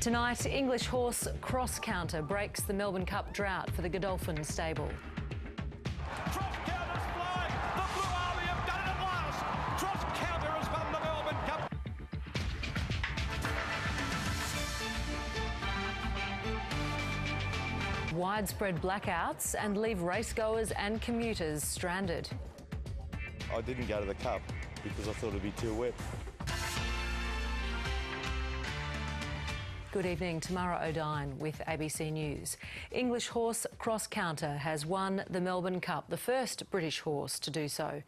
Tonight, English horse Cross Counter breaks the Melbourne Cup drought for the Godolphin stable. Cross Counter's flying. The Blue Army have done it at last. Cross Counter has won the Melbourne Cup. Widespread blackouts and leave racegoers and commuters stranded. I didn't go to the Cup because I thought it'd be too wet. Good evening, Tamara Oudyn with ABC News. English horse Cross Counter has won the Melbourne Cup, the first British horse to do so.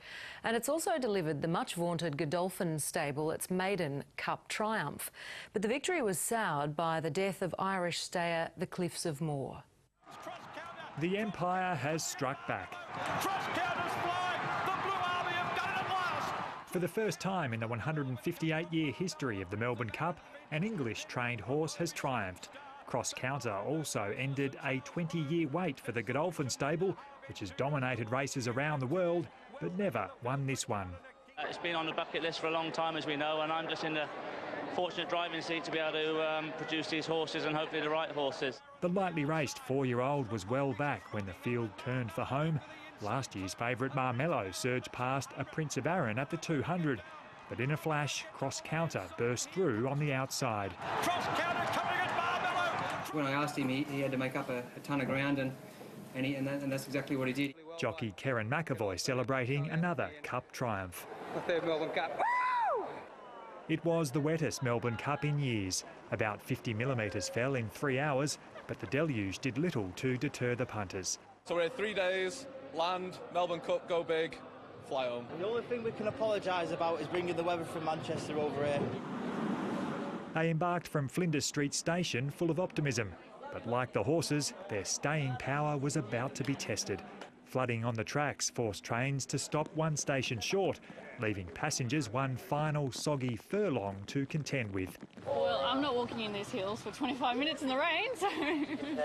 And it's also delivered the much vaunted Godolphin stable its maiden Cup triumph. But the victory was soured by the death of Irish stayer the Cliffs of Moher. The Empire has struck back. Cross Counter's flying. The Blue Army have done it at last. For the first time in the 158-year history of the Melbourne Cup, an English-trained horse has triumphed. Cross Counter also ended a 20-year wait for the Godolphin stable, which has dominated races around the world, but never won this one. It's been on the bucket list for a long time, as we know, and I'm just in the fortunate driving seat to be able to produce these horses, and hopefully the right horses. The lightly raced 4-year-old was well back when the field turned for home. Last year's favourite Marmello surged past a Prince of Arran at the 200. But in a flash, Cross Counter burst through on the outside. Cross Counter coming at Marmello. When I asked him, he had to make up a ton of ground, and that's exactly what he did. Jockey Karen McAvoy celebrating another Cup triumph. The third Melbourne Cup. It was the wettest Melbourne Cup in years. About 50 millimetres fell in 3 hours, but the deluge did little to deter the punters. So we're 3 days, land, Melbourne Cup, go big, fly home. The only thing we can apologise about is bringing the weather from Manchester over here. They embarked from Flinders Street Station full of optimism, but like the horses, their staying power was about to be tested. Flooding on the tracks forced trains to stop one station short, leaving passengers one final soggy furlong to contend with. Well, I'm not walking in these hills for 25 minutes in the rain, so...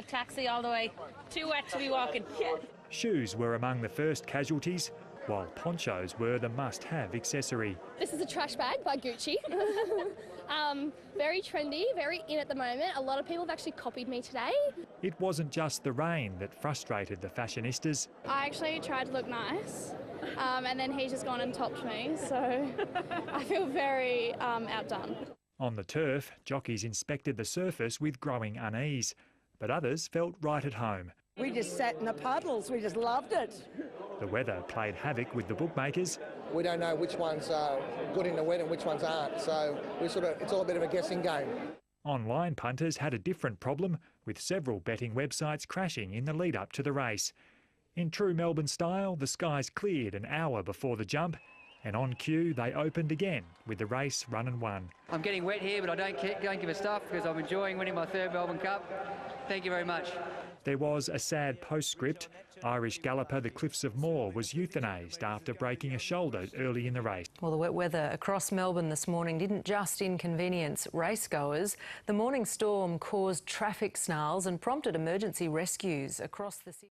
Taxi all the way. Too wet to be walking. Yeah. Shoes were among the first casualties, while ponchos were the must-have accessory. This is a trash bag by Gucci. Very trendy, very in at the moment. A lot of people have actually copied me today. It wasn't just the rain that frustrated the fashionistas. I actually tried to look nice, and then he's just gone and topped me, so I feel very outdone. On the turf, jockeys inspected the surface with growing unease, but others felt right at home. We just sat in the puddles, we just loved it. The weather played havoc with the bookmakers. We don't know which ones are good in the wet and which ones aren't, so it's all a bit of a guessing game. Online punters had a different problem, with several betting websites crashing in the lead-up to the race. In true Melbourne style, the skies cleared an hour before the jump, and on cue they opened again with the race run and won. I'm getting wet here, but I don't give a stuff because I'm enjoying winning my third Melbourne Cup. Thank you very much. There was a sad postscript. Irish galloper the Cliffs of Moher was euthanised after breaking a shoulder early in the race. Well, the wet weather across Melbourne this morning didn't just inconvenience racegoers. The morning storm caused traffic snarls and prompted emergency rescues across the city.